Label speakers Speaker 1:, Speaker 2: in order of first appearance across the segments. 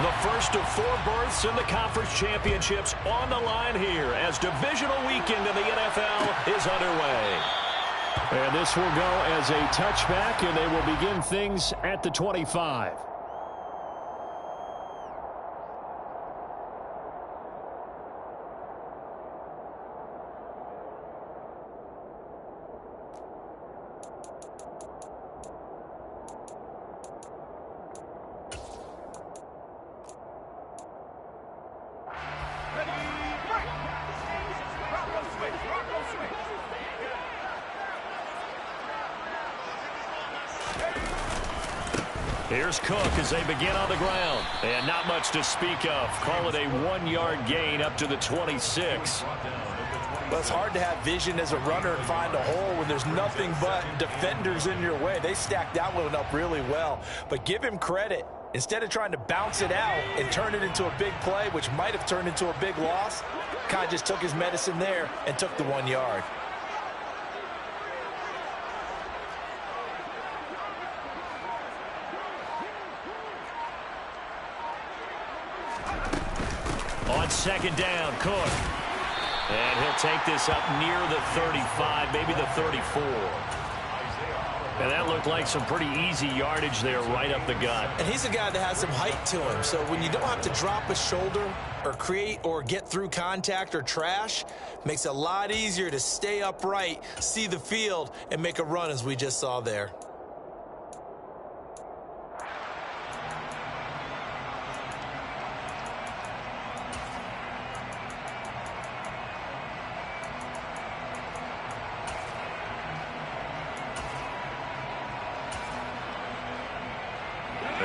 Speaker 1: The first of 4 berths in the conference championships on the line here as divisional weekend in the NFL is underway. And this will go as a touchback, and they will begin things at the 25. Here's Cook as they begin on the ground. And not much to speak of. Call it a 1-yard gain up to the 26.
Speaker 2: Well, it's hard to have vision as a runner and find a hole when there's nothing but defenders in your way. They stacked that one up really well. But give him credit. Instead of trying to bounce it out and turn it into a big play, which might have turned into a big loss, kind of just took his medicine there and took the 1 yard.
Speaker 1: On second down, Cook. And he'll take this up near the 35, maybe the 34. And that looked like some pretty easy yardage there right up the gut.
Speaker 2: And he's a guy that has some height to him. So when you don't have to drop a shoulder or create or get through contact or trash, makes it a lot easier to stay upright, see the field, and make a run as we just saw there.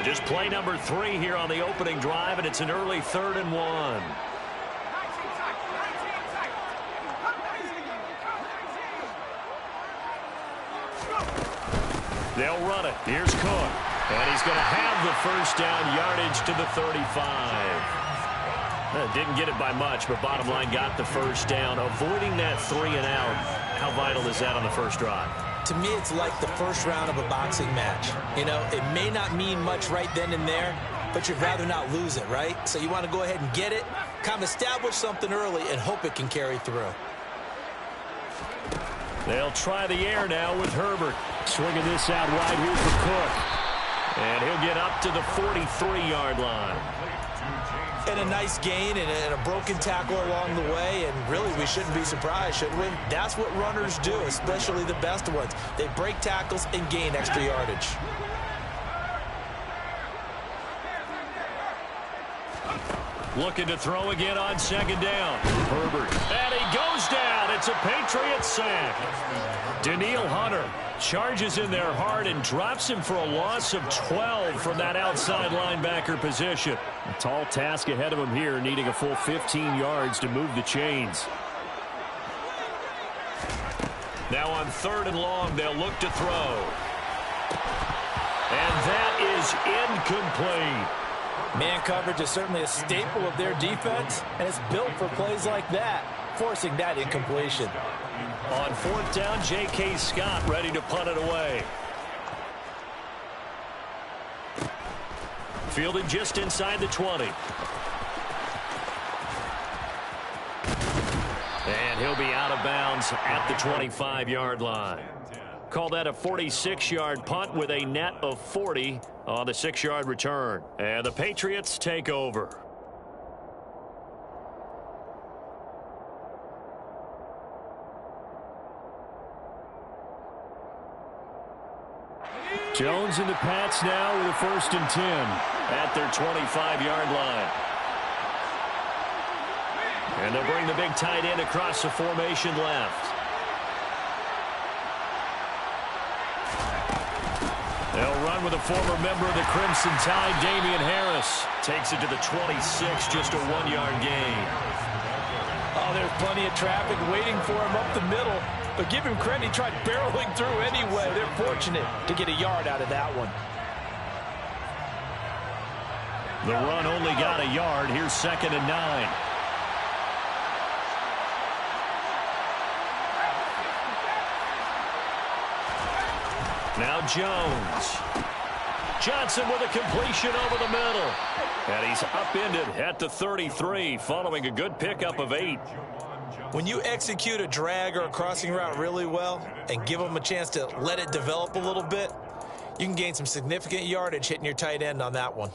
Speaker 1: Just play number 3 here on the opening drive, and it's an early 3rd and 1. They'll run it. Here's Cook. And he's going to have the first down yardage to the 35. Didn't get it by much, but bottom line got the first down. Avoiding that 3 and out. How vital is that on the first drive?
Speaker 2: To me, it's like the first round of a boxing match. You know, it may not mean much right then and there, but you'd rather not lose it, right? So you want to go ahead and get it, kind of establish something early, and hope it can carry through.
Speaker 1: They'll try the air now with Herbert. Swinging this out wide here for Cook. And he'll get up to the 43-yard line.
Speaker 2: And a nice gain and a broken tackle along the way, and really we shouldn't be surprised, should we? That's what runners do, especially the best ones. They break tackles and gain extra yardage.
Speaker 1: Looking to throw again on second down. Herbert. And he goes down. It's a Patriots sack. Daniil Hunter charges in there hard and drops him for a loss of 12 from that outside linebacker position. A tall task ahead of him here, needing a full 15 yards to move the chains. Now on 3rd and long, they'll look to throw. And that is incomplete.
Speaker 2: Man coverage is certainly a staple of their defense, and it's built for plays like that, forcing that incompletion.
Speaker 1: On 4th down, J.K. Scott ready to punt it away. Fielded just inside the 20. And he'll be out of bounds at the 25-yard line. Call that a 46-yard punt with a net of 40 on the 6-yard return. And the Patriots take over. Jones and the Pats now with a 1st and 10 at their 25-yard line. And they'll bring the big tight end across the formation left. They'll run with a former member of the Crimson Tide, Damian Harris. Takes it to the 26, just a 1-yard gain.
Speaker 2: Oh, there's plenty of traffic waiting for him up the middle. But give him credit, he tried barreling through anyway. They're fortunate to get a yard out of that one.
Speaker 1: The run only got a yard. Here's 2nd and 9. Now Jones. Johnson with a completion over the middle. And he's upended at the 33 following a good pickup of 8.
Speaker 2: When you execute a drag or a crossing route really well and give them a chance to let it develop a little bit, you can gain some significant yardage hitting your tight end on that one.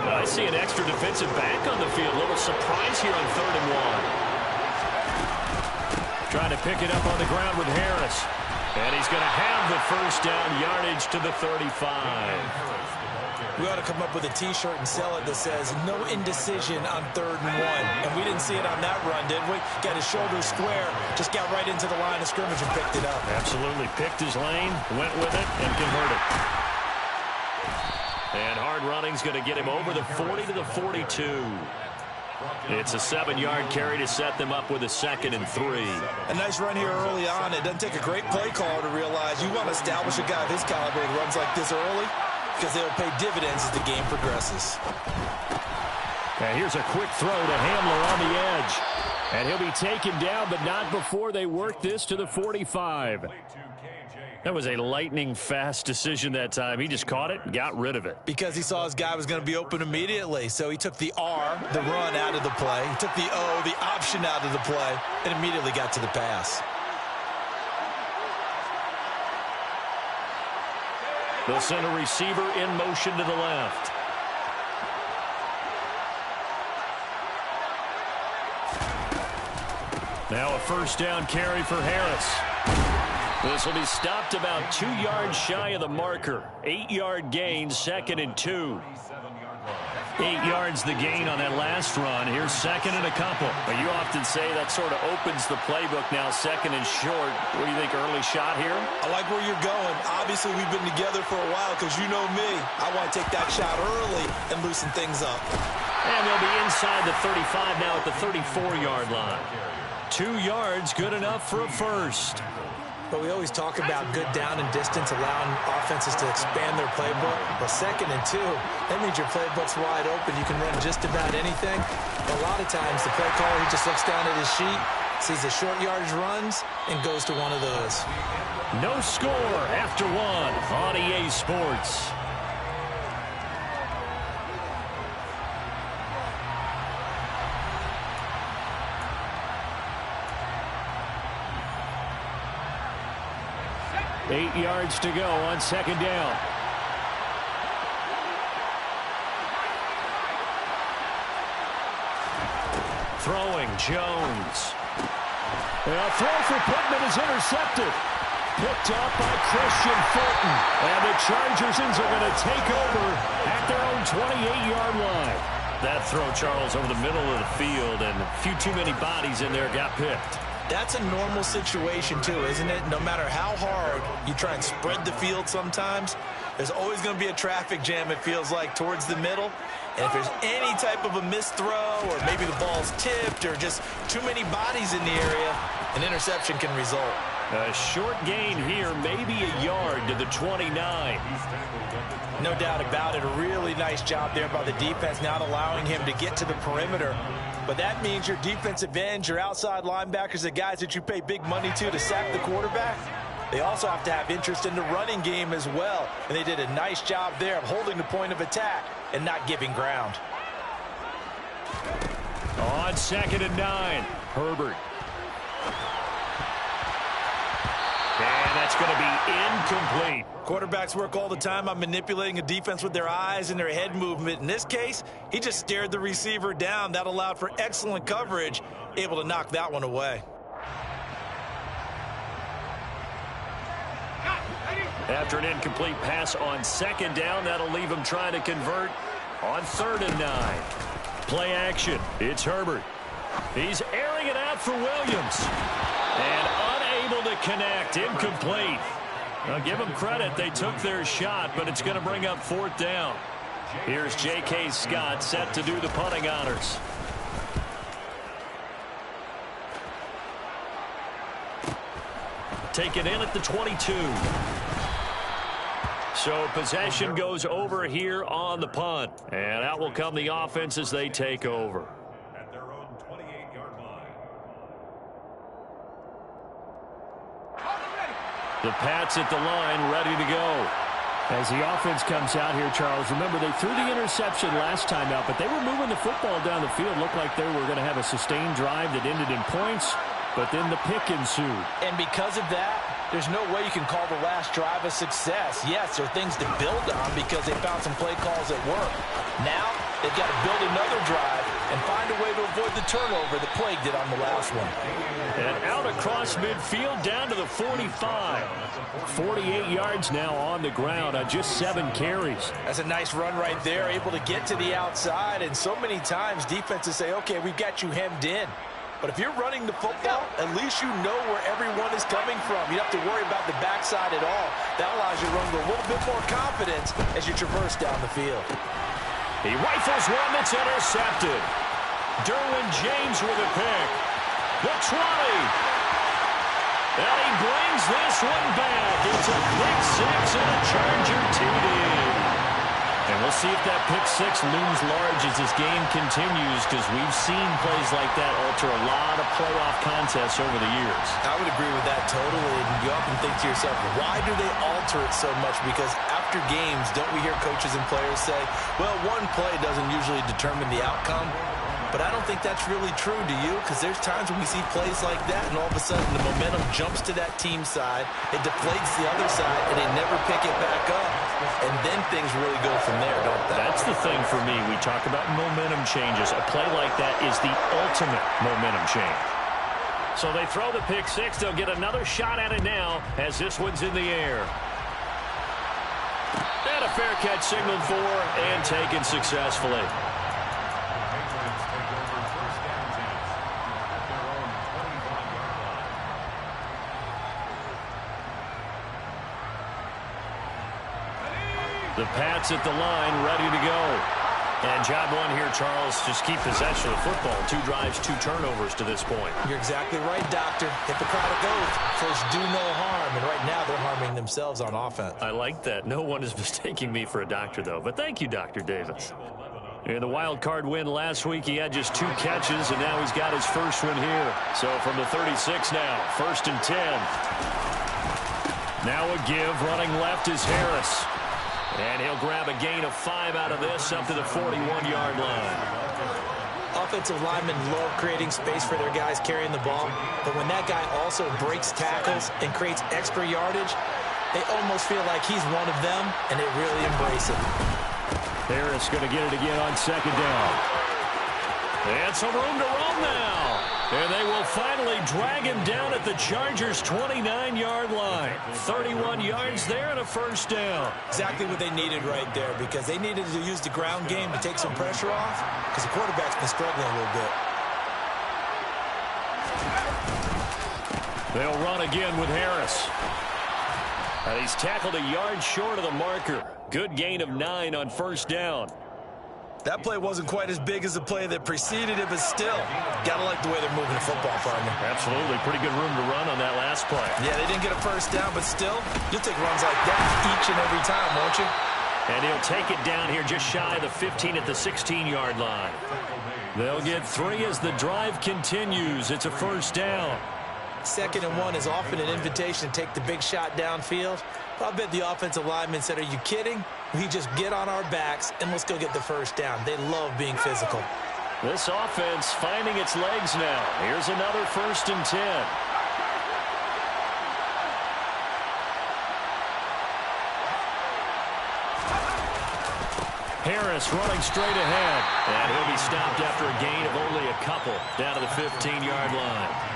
Speaker 1: I see an extra defensive back on the field. A little surprise here on 3rd and 1. Trying to pick it up on the ground with Harris. And he's going to have the first down yardage to the 35.
Speaker 2: We ought to come up with a T-shirt and sell it that says, no indecision on 3rd and 1. And we didn't see it on that run, did we? Got his shoulders square, just got right into the line of scrimmage and picked it up. Absolutely. Picked his lane, went with it, and converted. And hard running's going to get him over the 40 to the 42. It's a 7-yard carry to set them up with a 2nd and 3. A nice run here early on. It doesn't take a great play caller to realize you want to establish a guy of his caliber that runs like this early because they'll pay dividends as the game progresses.
Speaker 1: And here's a quick throw to Hamler on the edge. And he'll be taken down, but not before they work this to the 45. That was a lightning-fast decision that time. He just caught it and got rid of it. Because he saw his guy was going to be open immediately. So he took the R, the run, out of the play. He took the O, the option, out of the play, and immediately got to the pass. They'll send a receiver in motion to the left. Now a first down carry for Harris. This will be stopped about 2 yards shy of the marker. 8-yard gain, 2nd and 2. 8 yards the gain on that last run. Here's 2nd and a couple. But you often say that sort of opens the playbook now, 2nd and short. What do you think, early shot here? I like where you're going. Obviously, we've been together for a while because you know me. I want to take that shot early and loosen things up. And they'll be inside the 35 now at the 34-yard line. 2 yards, good enough for a first. But we always talk about good down and distance, allowing offenses to expand their playbook. Well, 2nd and 2, that means your playbook's wide open. You can run just about anything. But a lot of times, the play caller, he just looks down at his sheet, sees the short yardage runs, and goes to one of those. No score after 1 on EA Sports. Eight yards to go on 2nd down. Throwing, Jones. A throw for Pittman is intercepted. Picked up by Christian Fulton. And the Chargers are going to take over at their own 28-yard line. That throw, Charles, over the middle of the field, and a few too many bodies in there got picked. That's a normal situation, too, isn't it? No matter how hard you try and spread the field sometimes, there's always going to be a traffic jam, it feels like, towards the middle. And if there's any type of a missed throw or maybe the ball's tipped or just too many bodies in the area, an interception can result. A short gain here, maybe a yard to the 29. No doubt about it. A really nice job there by the defense, not allowing him to get to the perimeter. But that means your defensive ends, your outside linebackers, the guys that you pay big money to sack the quarterback, they also have to have interest in the running game as well. And they did a nice job there of holding the point of attack and not giving ground. On 2nd and 9, Herbert. And that's going to be incomplete. Quarterbacks work all the time on manipulating a defense with their eyes and their head movement. In this case, he just stared the receiver down. That allowed for excellent coverage, able to knock that one away. After an incomplete pass on 2nd down, that'll leave him trying to convert on 3rd and 9. Play action. It's Herbert. He's airing it out for Williams. And unable to connect. Incomplete. Now, give them credit. They took their shot, but it's going to bring up 4th down. Here's J.K. Scott set to do the punting honors. Taken in at the 22. So possession goes over here on the punt. And out will come the offense as they take over. The Pats at the line, ready to go.
Speaker 3: As the offense comes out here, Charles, remember they threw the interception last time out, but they were moving the football down the field. Looked like they were going to have a sustained drive that ended in points, but then the pick ensued.
Speaker 2: And because of that, there's no way you can call the last drive a success. Yes, there are things to build on because they found some play calls that work. Now, they've got to build another drive and find a way to avoid the turnover that plagued it on the last one.
Speaker 1: And out across midfield down to the 45. 48 yards now on the ground on just 7 carries.
Speaker 2: That's a nice run right there, able to get to the outside. And so many times defenses say, okay, we've got you hemmed in. But if you're running the football, at least you know where everyone is coming from. You don't have to worry about the backside at all. That allows you to run with a little bit more confidence as you traverse down the field.
Speaker 1: He rifles one that's intercepted. Derwin James with a pick. The 20. And he brings this one back. It's a pick 6 and a Charger TD. And we'll see if that pick 6 looms large as this game continues, because we've seen plays like that alter a lot of playoff contests over the years.
Speaker 2: I would agree with that totally. And you often think to yourself, why do they alter it so much? Because after games, don't we hear coaches and players say, well, one play doesn't usually determine the outcome? But I don't think that's really true, do you? Because there's times when we see plays like that, and all of a sudden the momentum jumps to that team side, it deflates the other side, and they never pick it back up. And then things really go from there, don't they?
Speaker 1: That's the thing for me. We talk about momentum changes. A play like that is the ultimate momentum change. So they throw the pick 6. They'll get another shot at it now as this one's in the air. And a fair catch signaled for and taken successfully. The Pats at the line, ready to go. And job one here, Charles, just keep possession of the football. 2 drives, 2 turnovers to this point.
Speaker 2: You're exactly right, Doctor. Hippocratic oath. First, do no harm. And right now, they're harming themselves on offense.
Speaker 1: I like that. No one is mistaking me for a doctor, though. But thank you, Dr. Davis. In the wild card win last week, he had just 2 catches, and now he's got his first one here. So from the 36 now, 1st and 10. Now a give. Running left is Harris. And he'll grab a gain of 5 out of this up to the 41-yard line.
Speaker 2: Offensive linemen love creating space for their guys carrying the ball. But when that guy also breaks tackles and creates extra yardage, they almost feel like he's one of them, and they really embrace it.
Speaker 1: Harris going to get it again on 2nd down. And some room to roam now. And they will finally drag him down at the Chargers' 29-yard line. 31 yards there and a 1st down.
Speaker 2: Exactly what they needed right there, because they needed to use the ground game to take some pressure off, because the quarterback's been struggling a little bit.
Speaker 1: They'll run again with Harris. And he's tackled a yard short of the marker. Good gain of 9 on 1st down.
Speaker 2: That play wasn't quite as big as the play that preceded it, but still, got to like the way they're moving the football, partner.
Speaker 1: Absolutely. Pretty good room to run on that last play.
Speaker 2: Yeah, they didn't get a 1st down, but still, you'll take runs like that each and every time, won't you?
Speaker 1: And he'll take it down here just shy of the 15 at the 16-yard line. They'll get 3 as the drive continues. It's a 1st down.
Speaker 2: 2nd and 1 is often an invitation to take the big shot downfield. I bet the offensive lineman said, are you kidding? We just get on our backs and let's go get the 1st down. They love being physical.
Speaker 1: This offense finding its legs now. Here's another 1st and 10. Harris running straight ahead. And he'll be stopped after a gain of only a couple down to the 15-yard line.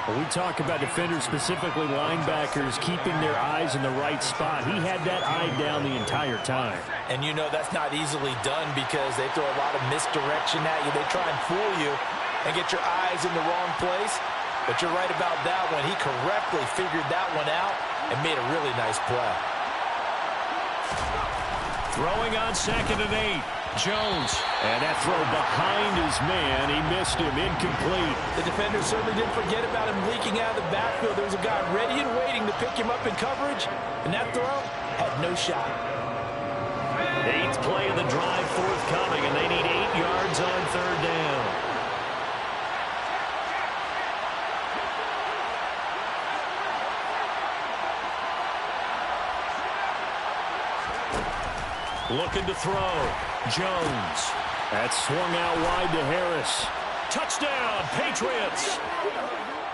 Speaker 3: When we talk about defenders, specifically linebackers, keeping their eyes in the right spot, he had that eye down the entire time.
Speaker 2: And you know that's not easily done because they throw a lot of misdirection at you. They try and fool you and get your eyes in the wrong place. But you're right about that one. He correctly figured that one out and made a really nice play.
Speaker 1: Throwing on 2nd and 8. Jones.
Speaker 3: And that throw behind his man. He missed him. Incomplete.
Speaker 2: The defender certainly didn't forget about him leaking out of the backfield. There was a guy ready and waiting to pick him up in coverage. And that throw had no shot.
Speaker 1: 8th play of the drive forthcoming, and they need 8 yards on 3rd down. Looking to throw. Jones.
Speaker 3: That swung out wide to Harris.
Speaker 1: Touchdown, Patriots.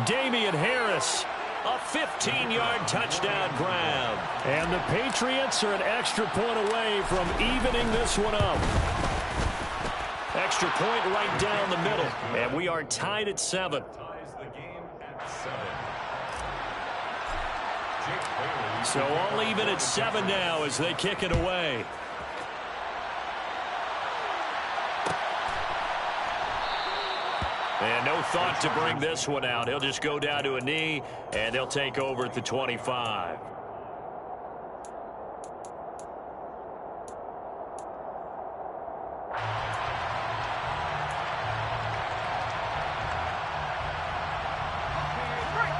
Speaker 1: Damian Harris. A 15-yard touchdown grab.
Speaker 3: And the Patriots are an extra point away from evening this one up.
Speaker 1: Extra point right down the middle. And we are tied at 7. So all even at 7 now as they kick it away. And no thought to bring this one out. He'll just go down to a knee, and they'll take over at the 25.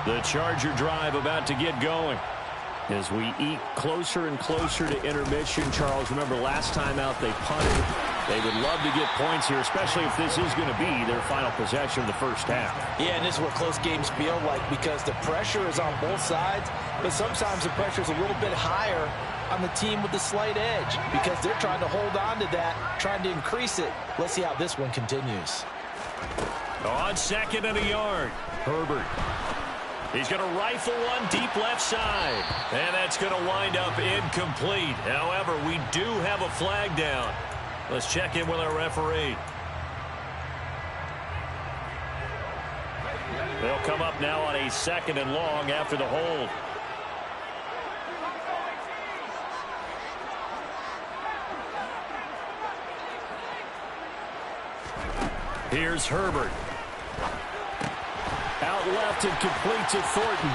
Speaker 1: The Charger drive about to get going. As we eat closer and closer to intermission, Charles, remember last time out they punted. They would love to get points here, especially if this is going to be their final possession of the first half.
Speaker 2: Yeah, and this is what close games feel like because the pressure is on both sides, but sometimes the pressure is a little bit higher on the team with the slight edge because they're trying to hold on to that, trying to increase it. Let's see how this one continues.
Speaker 1: On 2nd and a yard, Herbert. He's going to rifle one deep left side. And that's going to wind up incomplete. However, we do have a flag down. Let's check in with our referee. They'll come up now on a 2nd and long after the hold. Here's Herbert.
Speaker 3: Out left and complete to Thornton.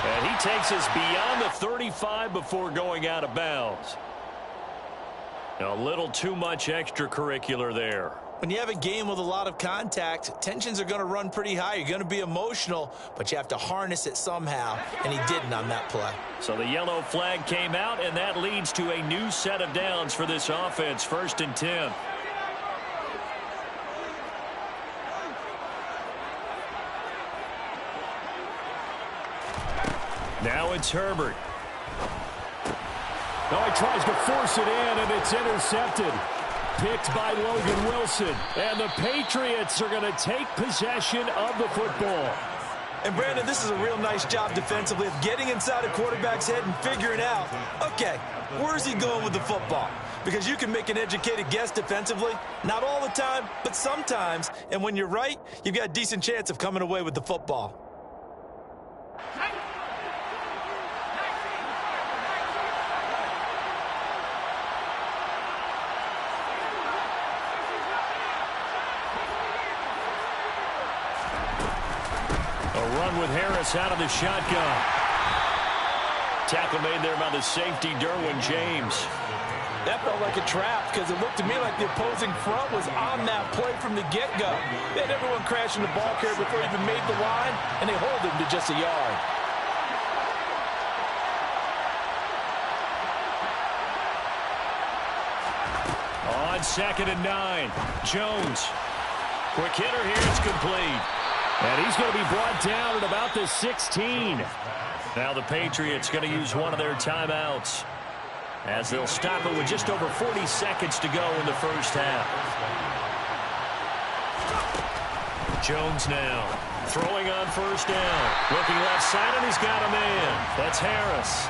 Speaker 1: And he takes us beyond the 35 before going out of bounds. A little too much extracurricular there.
Speaker 2: When you have a game with a lot of contact, tensions are going to run pretty high. You're going to be emotional, but you have to harness it somehow, and he didn't on that play.
Speaker 1: So the yellow flag came out, and that leads to a new set of downs for this offense, 1st and 10. Now it's Herbert.
Speaker 3: Oh, he tries to force it in, and it's intercepted. Picked by Logan Wilson. And the Patriots are going to take possession of the football.
Speaker 2: And, Brandon, this is a real nice job defensively of getting inside a quarterback's head and figuring out, okay, where's he going with the football? Because you can make an educated guess defensively. Not all the time, but sometimes. And when you're right, you've got a decent chance of coming away with the football.
Speaker 1: With Harris out of the shotgun. Tackle made there by the safety, Derwin James.
Speaker 2: That felt like a trap because it looked to me like the opposing front was on that play from the get-go. They had everyone crashing the ball carrier before he even made the line, and they hold him to just a yard.
Speaker 1: On 2nd and 9, Jones. Quick hitter here, it's complete.
Speaker 3: And he's going to be brought down at about the 16.
Speaker 1: Now the Patriots going to use one of their timeouts as they'll stop it with just over 40 seconds to go in the first half. Jones now throwing on 1st down. Looking left side, and he's got a man. That's Harris.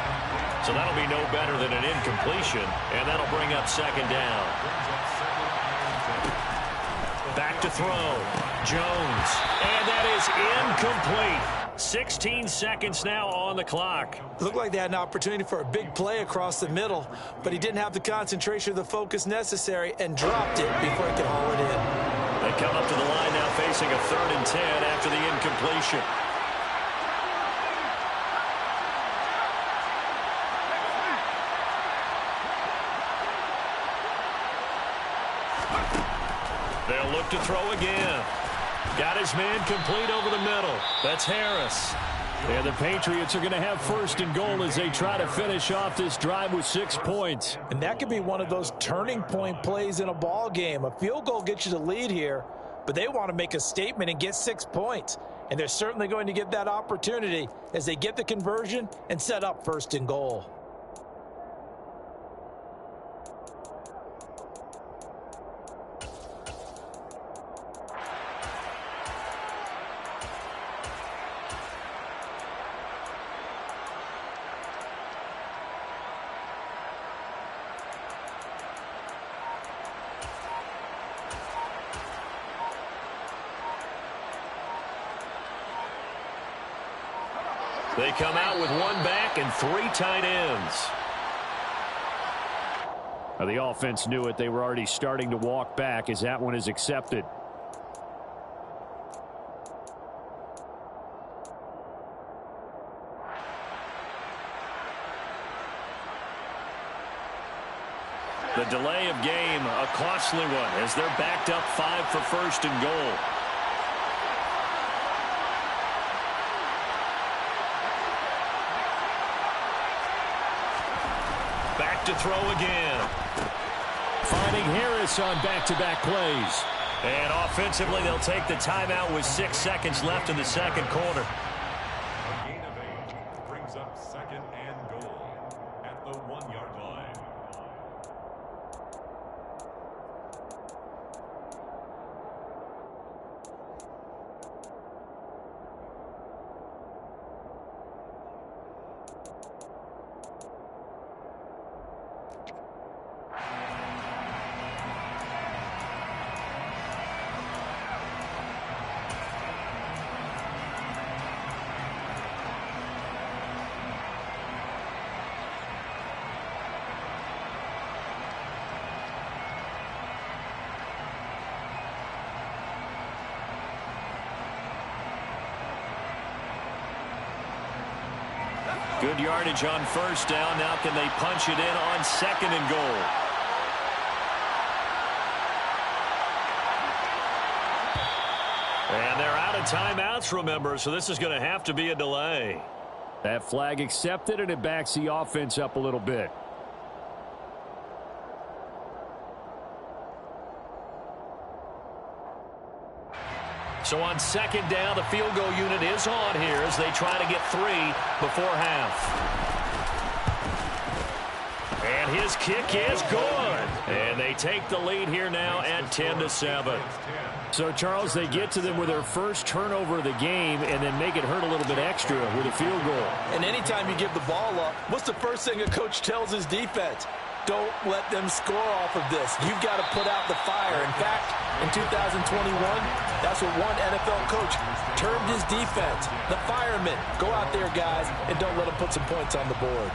Speaker 1: So that'll be no better than an incompletion, and that'll bring up 2nd down. Back to throw. Jones. And that is incomplete. 16 seconds now on the clock.
Speaker 2: Looked like they had an opportunity for a big play across the middle, but he didn't have the concentration or the focus necessary and dropped it before he could haul it in.
Speaker 1: They come up to the line now facing a 3rd and 10 after the incompletion. They'll look to throw again. Got his man complete over the middle. That's Harris.
Speaker 3: And the Patriots are going to have 1st and goal as they try to finish off this drive with 6 points.
Speaker 2: And that could be one of those turning point plays in a ball game. A field goal gets you the lead here, but they want to make a statement and get 6 points. And they're certainly going to get that opportunity as they get the conversion and set up 1st and goal.
Speaker 1: They come out with one back and 3 tight ends.
Speaker 3: Now, the offense knew it. They were already starting to walk back as that one is accepted.
Speaker 1: The delay of game, a costly one, as they're backed up 5 for first and goal. Back to throw again.
Speaker 3: Finding Harris on back-to-back plays.
Speaker 1: And offensively, they'll take the timeout with 6 seconds left in the second quarter.
Speaker 4: A gain of 8 brings up second and goal at the 1-yard line.
Speaker 1: Good yardage on first down. Now can they punch it in on second and goal? And they're out of timeouts, remember, so this is going to have to be a delay.
Speaker 3: That flag accepted, and it backs the offense up a little bit.
Speaker 1: So on second down, the field goal unit is on here as they try to get 3 before half. And his kick is good. And they take the lead here now at 10-7.
Speaker 3: So, Charles, they get to them with their first turnover of the game and then make it hurt a little bit extra with a field goal.
Speaker 2: And anytime you give the ball up, what's the first thing a coach tells his defense? Don't let them score off of this. You've got to put out the fire. In fact, in 2021, that's what one NFL coach termed his defense. The firemen. Go out there, guys, and don't let them put some points on the board.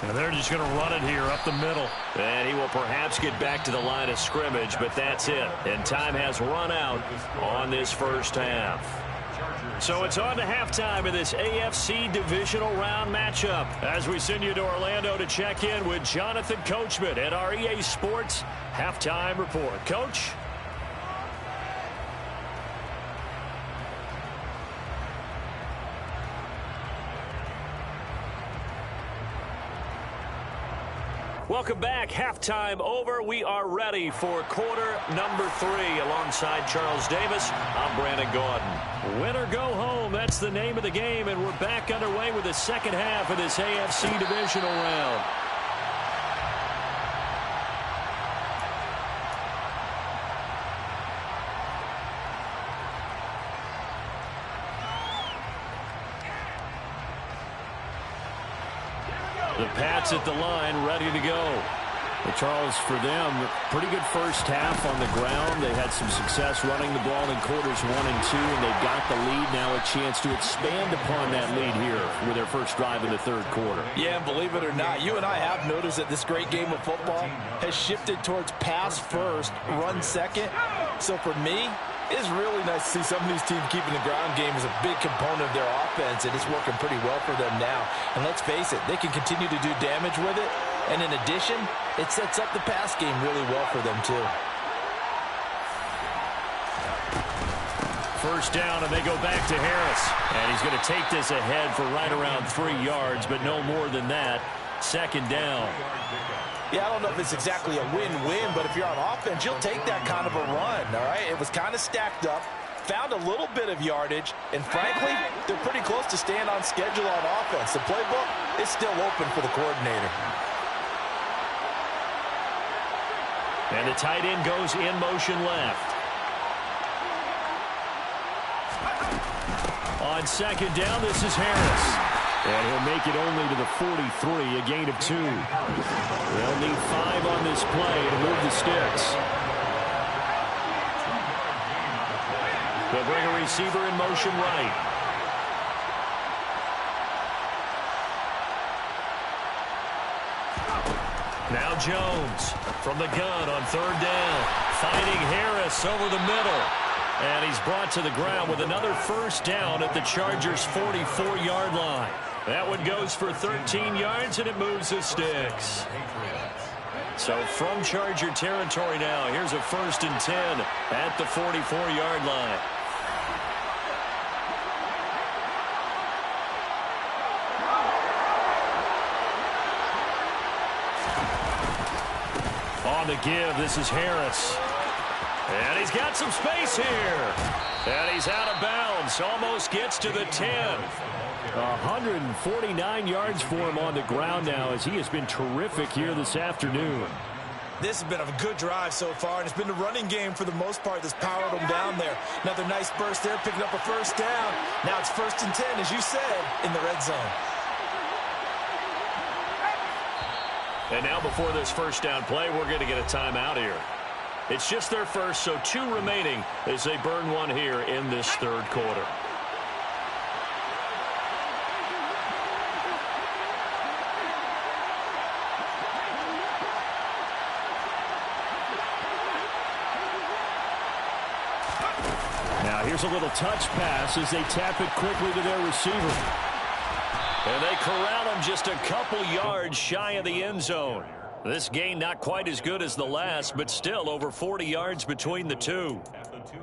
Speaker 1: And they're just going to run it here up the middle. And he will perhaps get back to the line of scrimmage, but that's it. And time has run out on this first half. So it's on to halftime of this AFC divisional round matchup as we send you to Orlando to check in with Jonathan Coachman at our EA Sports Halftime Report. Coach? Welcome back. Halftime over. We are ready for quarter number 3. Alongside Charles Davis, I'm Brandon Gaudin. Win or go home, that's the name of the game, and we're back underway with the second half of this AFC divisional round. The Pats at the line, ready to go.
Speaker 3: Well, Charles, for them, pretty good first half on the ground. They had some success running the ball in quarters 1 and 2, and they've got the lead now, a chance to expand upon that lead here with their first drive in the third quarter.
Speaker 2: Yeah, and believe it or not, you and I have noticed that this great game of football has shifted towards pass first, run second. So for me, it's really nice to see some of these teams keeping the ground game as a big component of their offense, and it's working pretty well for them now. And let's face it, they can continue to do damage with it. And in addition, it sets up the pass game really well for them, too.
Speaker 1: First down, and they go back to Harris. And he's going to take this ahead for right around 3 yards, but no more than that. Second down.
Speaker 2: Yeah, I don't know if it's exactly a win-win, but if you're on offense, you'll take that kind of a run, all right? It was kind of stacked up, found a little bit of yardage, and frankly, they're pretty close to staying on schedule on offense. The playbook is still open for the coordinator.
Speaker 1: And the tight end goes in motion left. On second down, this is Harris. And he'll make it only to the 43, a gain of 2. They'll need 5 on this play to move the sticks. They'll bring a receiver in motion right. Now Jones from the gun on third down. Finding Harris over the middle. And he's brought to the ground with another first down at the Chargers' 44-yard line. That one goes for 13 yards, and it moves the sticks. So from Charger territory now, here's a 1st and 10 at the 44-yard line. On the give, this is Harris. And he's got some space here. And he's out of bounds. Almost gets to the 10.
Speaker 3: 149 yards for him on the ground now, as he has been terrific here this afternoon.
Speaker 2: This has been a good drive so far, and it's been the running game for the most part that's powered them down there. Another nice burst there, picking up a first down. Now it's 1st and 10, as you said, in the red zone.
Speaker 1: And now before this first down play, we're going to get a timeout here. It's just their first, so 2 remaining as they burn one here in this third quarter.
Speaker 3: Now here's a little touch pass as they tap it quickly to their receiver.
Speaker 1: And they corral him just a couple yards shy of the end zone. This gain not quite as good as the last, but still over 40 yards between the two.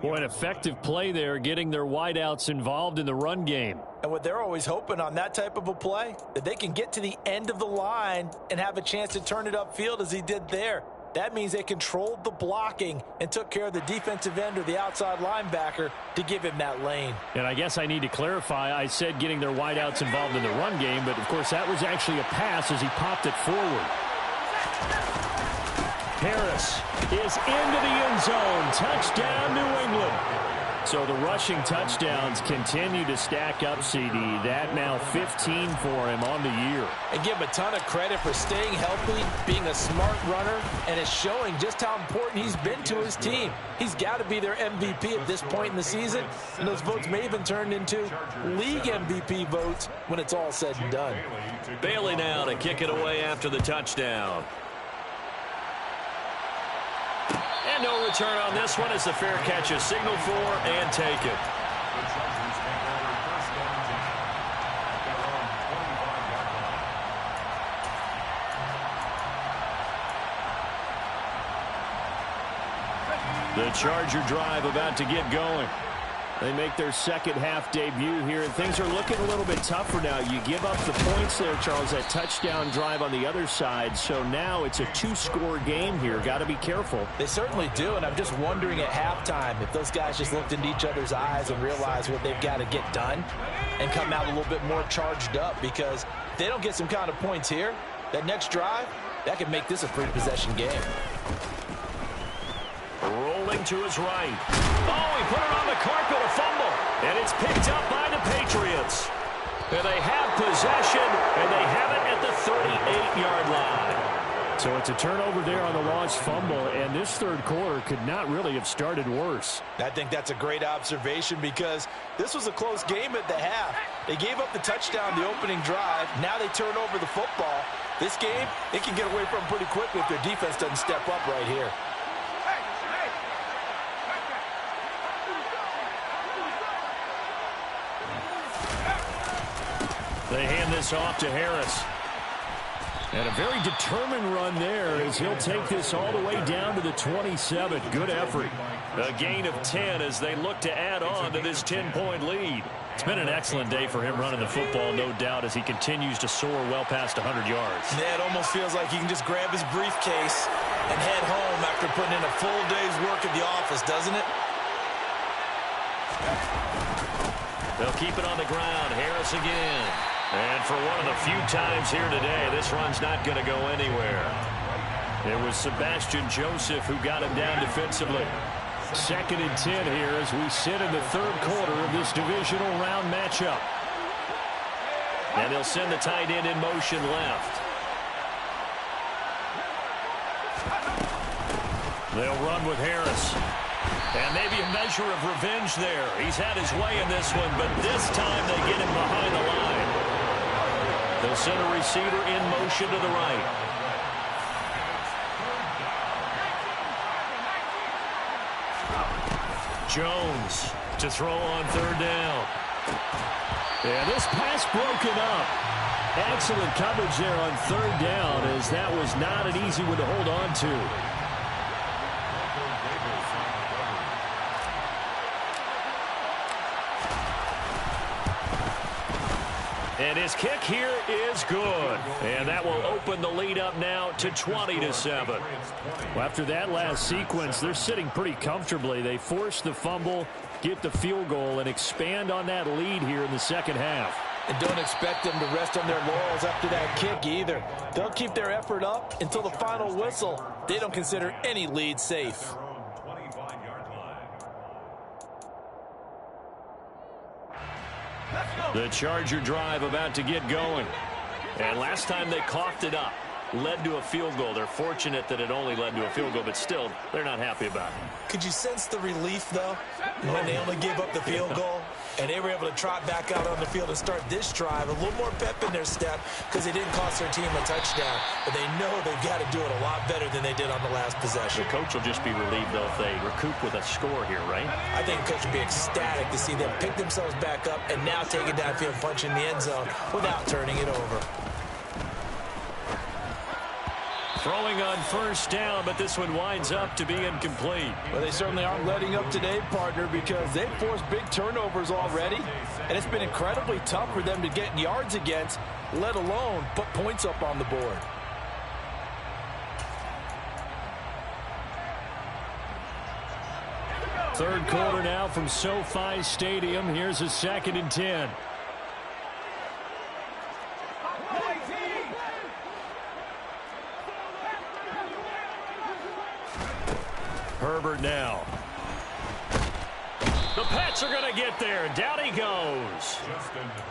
Speaker 3: Boy, an effective play there, getting their wideouts involved in the run game.
Speaker 2: And what they're always hoping on that type of a play, that they can get to the end of the line and have a chance to turn it upfield as he did there. That means they controlled the blocking and took care of the defensive end or the outside linebacker to give him that lane.
Speaker 3: And I guess I need to clarify, I said getting their wideouts involved in the run game, but of course that was actually a pass as he popped it forward. Harris is into the end zone. Touchdown, New England. So the rushing touchdowns continue to stack up, CD. That now 15 for him on the year.
Speaker 2: And give him a ton of credit for staying healthy, being a smart runner, and it's showing just how important he's been to his team. He's got to be their MVP at this point in the season, and those votes may even turn into league MVP votes when it's all said and done.
Speaker 1: Bailey now to kick it away after the touchdown. And no return on this one as the fair catch is signaled for and taken. The Charger drive about to get going. They make their second half debut here, and things are looking a little bit tougher now. You give up the points there, Charles, that touchdown drive on the other side, so now it's a 2-score game here. Got to be careful.
Speaker 2: They certainly do, and I'm just wondering at halftime if those guys just looked into each other's eyes and realized what they've got to get done and come out a little bit more charged up, because if they don't get some kind of points here, that next drive, that could make this a three-possession game.
Speaker 1: Rolling to his right. Oh, he put it on the carpet, a fumble. And it's picked up by the Patriots. And they have possession, and they have it at the 38-yard line.
Speaker 3: So it's a turnover there on the lost fumble, and this third quarter could not really have started worse.
Speaker 2: I think that's a great observation, because this was a close game at the half. They gave up the touchdown the opening drive. Now they turn over the football. This game, it can get away from pretty quickly if their defense doesn't step up right here.
Speaker 1: They hand this off to Harris.
Speaker 3: And a very determined run there as he'll take this all the way down to the 27. Good effort.
Speaker 1: A gain of 10 as they look to add on to this 10-point lead. It's been an excellent day for him running the football, no doubt, as he continues to soar well past 100 yards.
Speaker 2: Yeah, it almost feels like he can just grab his briefcase and head home after putting in a full day's work at the office, doesn't it?
Speaker 1: They'll keep it on the ground. Harris again. And for one of the few times here today, this run's not going to go anywhere. It was Sebastian Joseph who got him down defensively.
Speaker 3: 2nd and 10 here as we sit in the third quarter of this divisional round matchup.
Speaker 1: And they'll send the tight end in motion left. They'll run with Harris. And maybe a measure of revenge there. He's had his way in this one, but this time they get him behind the line. The center receiver in motion to the right. Jones to throw on third down.
Speaker 3: And this pass broken up. Excellent coverage there on third down, as that was not an easy one to hold on to.
Speaker 1: And his kick here is good. And that will open the lead up now to 20-7.
Speaker 3: Well, after that last sequence, they're sitting pretty comfortably. They force the fumble, get the field goal, and expand on that lead here in the second half.
Speaker 2: And don't expect them to rest on their laurels after that kick either. They'll keep their effort up until the final whistle. They don't consider any lead safe.
Speaker 1: The Charger drive about to get going. And last time they coughed it up, led to a field goal. They're fortunate that it only led to a field goal, but still, they're not happy about it.
Speaker 2: Could you sense the relief, though, when they only gave up the field goal and they were able to trot back out on the field and start this drive? A little more pep in their step because they didn't cost their team a touchdown, but they know they've got to do it a lot better than they did on the last possession.
Speaker 1: The coach will just be relieved, though, if they recoup with a score here, right?
Speaker 2: I think the coach will be ecstatic to see them pick themselves back up and now take it downfield, punch in the end zone without turning it over.
Speaker 1: Throwing on first down, but this one winds up to be incomplete.
Speaker 2: Well, they certainly aren't letting up today, partner, because they've forced big turnovers already, and it's been incredibly tough for them to get yards against, let alone put points up on the board.
Speaker 3: Third quarter now from SoFi Stadium. Here's a 2nd and 10. Herbert now.
Speaker 1: The Pats are going to get there. Down he goes.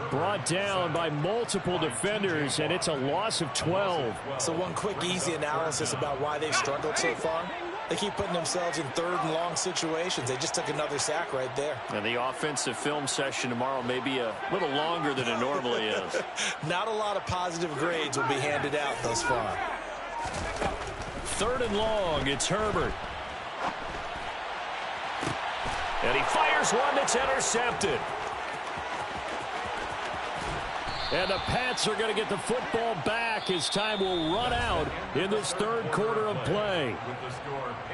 Speaker 3: Brought down by multiple defenders, and it's a loss of 12.
Speaker 2: So one quick, easy analysis about why they've struggled so far. They keep putting themselves in third and long situations. They just took another sack right there.
Speaker 1: And the offensive film session tomorrow may be a little longer than it normally is.
Speaker 2: Not a lot of positive grades will be handed out thus far.
Speaker 3: Third and long, it's Herbert.
Speaker 1: And he fires one that's intercepted.
Speaker 3: And the Pats are going to get the football back as time will run out in this third quarter of play.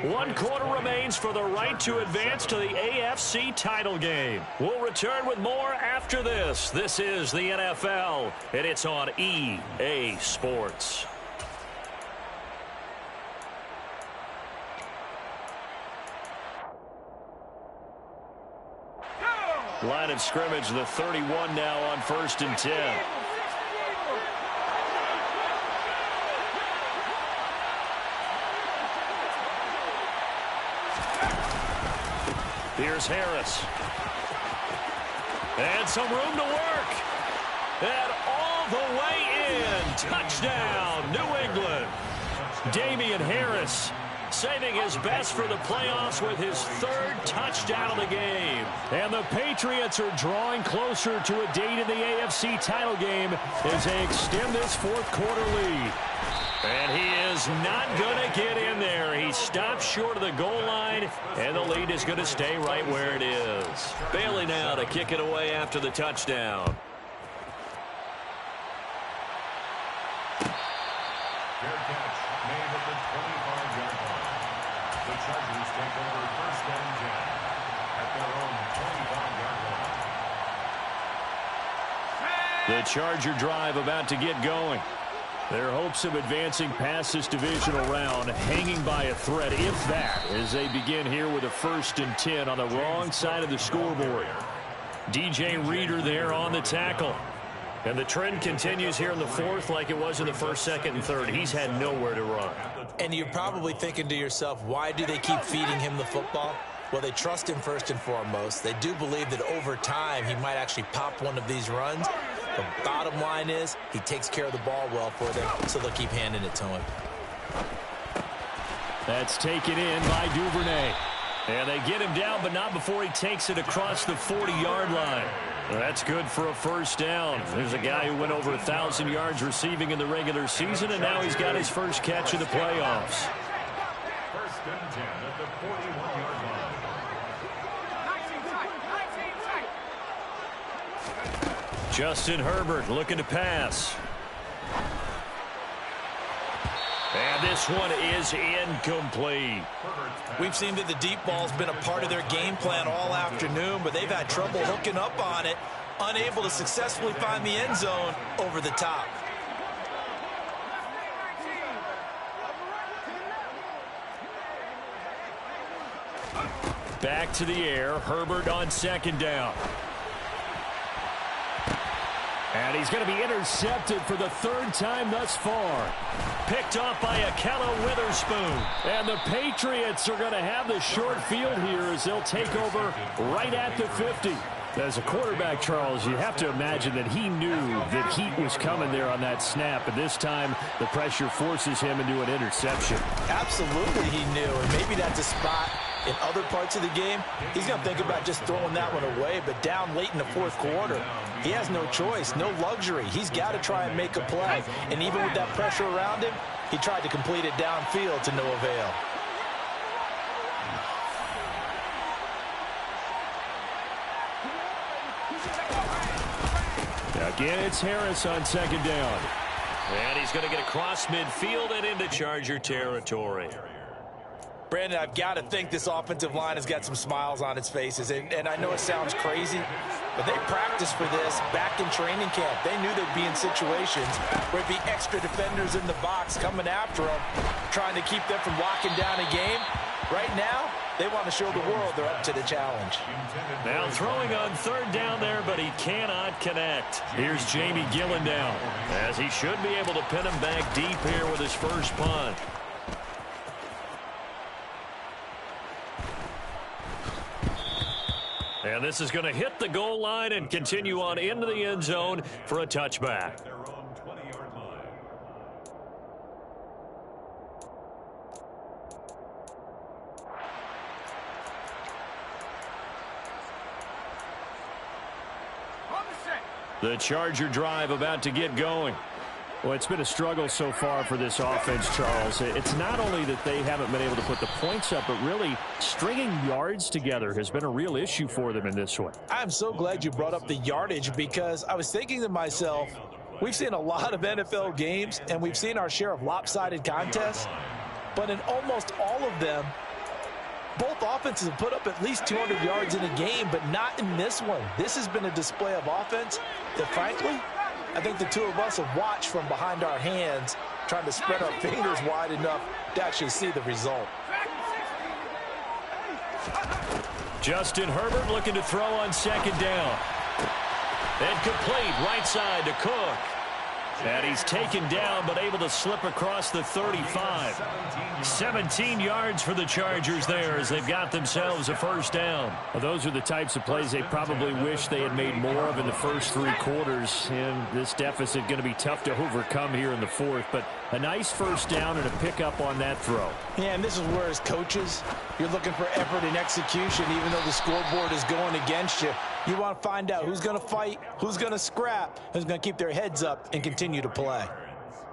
Speaker 1: 1 quarter remains for the right to advance to the AFC title game. We'll return with more after this. This is the NFL, and it's on EA Sports. Line of scrimmage, the 31 now on 1st and 10. Here's Harris. And some room to work. And all the way in. Touchdown, New England. Damian Harris saving his best for the playoffs with his 3rd touchdown of the game.
Speaker 3: And the Patriots are drawing closer to a date in the AFC title game as they extend this 4th quarter lead.
Speaker 1: And he is not going to get in there. He stops short of the goal line, and the lead is going to stay right where it is. Bailey now to kick it away after the touchdown.
Speaker 4: Fair catch made at the 25-yard line. The Chargers take over 1st and 10 at their own 25-yard line.
Speaker 3: The Charger drive about to get going. Their hopes of advancing past this divisional round hanging by a thread, if that, as they begin here with a 1st and 10 on the wrong side of the scoreboard. DJ Reader there on the tackle.
Speaker 1: And the trend continues here in the 4th like it was in the 1st, 2nd, and 3rd. He's had nowhere to run.
Speaker 2: And you're probably thinking to yourself, why do they keep feeding him the football? Well, they trust him first and foremost. They do believe that over time he might actually pop one of these runs. The bottom line is he takes care of the ball well for them, so they'll keep handing it to him.
Speaker 3: That's taken in by Duvernay. And they get him down, but not before he takes it across the 40-yard line. That's good for a first down. There's a guy who went over 1,000 yards receiving in the regular season, and now he's got his first catch in the playoffs.
Speaker 4: First and 10 at the 41-yard line.
Speaker 1: Justin Herbert looking to pass. And this one is incomplete.
Speaker 2: We've seen that the deep ball's been a part of their game plan all afternoon, but they've had trouble hooking up on it, unable to successfully find the end zone over the top.
Speaker 1: Back to the air. Herbert on second down.
Speaker 3: And he's going to be intercepted for the third time thus far.
Speaker 1: Picked off by Akello Witherspoon.
Speaker 3: And the Patriots are going to have the short field here as they'll take over right at the 50. As a quarterback, Charles, you have to imagine that he knew that heat was coming there on that snap. And this time, the pressure forces him into an interception.
Speaker 2: Absolutely he knew. And maybe that's a spot in other parts of the game. He's going to think about just throwing that one away. But down late in the fourth quarter, he has no choice, no luxury. He's got to try and make a play. And even with that pressure around him, he tried to complete it downfield to no avail.
Speaker 3: Again, it's Harris on second down.
Speaker 1: And he's going to get across midfield and into Charger territory.
Speaker 2: Brandon, I've got to think this offensive line has got some smiles on its faces. And I know it sounds crazy, but they practiced for this back in training camp. They knew they'd be in situations where it'd be extra defenders in the box coming after them, trying to keep them from locking down a game. Right now, they want to show the world they're up to the challenge.
Speaker 1: Now throwing on third down there, but he cannot connect. Here's Jamie Gillen down, as he should be able to pin him back deep here with his first punt. And this is going to hit the goal line and continue on into the end zone for a touchback. The Charger drive about to get going.
Speaker 3: Well, it's been a struggle so far for this offense, Charles. It's not only that they haven't been able to put the points up, but really stringing yards together has been a real issue for them in this one.
Speaker 2: I'm so glad you brought up the yardage, because I was thinking to myself, we've seen a lot of NFL games and we've seen our share of lopsided contests, but in almost all of them, both offenses have put up at least 200 yards in a game, but not in this one. This has been a display of offense that, frankly, I think the two of us have watched from behind our hands, trying to spread our fingers wide enough to actually see the result.
Speaker 1: Justin Herbert looking to throw on second down. And complete right side to Cook. And he's taken down, but able to slip across the 35. 17 yards for the Chargers there as they've got themselves a first down.
Speaker 3: Well, those are the types of plays they probably wish they had made more of in the first three quarters. And this deficit going to be tough to overcome here in the fourth. But a nice first down and a pickup on that throw.
Speaker 2: Yeah, and this is where, as coaches, you're looking for effort and execution, even though the scoreboard is going against you. You want to find out who's going to fight, who's going to scrap, who's going to keep their heads up and continue to play.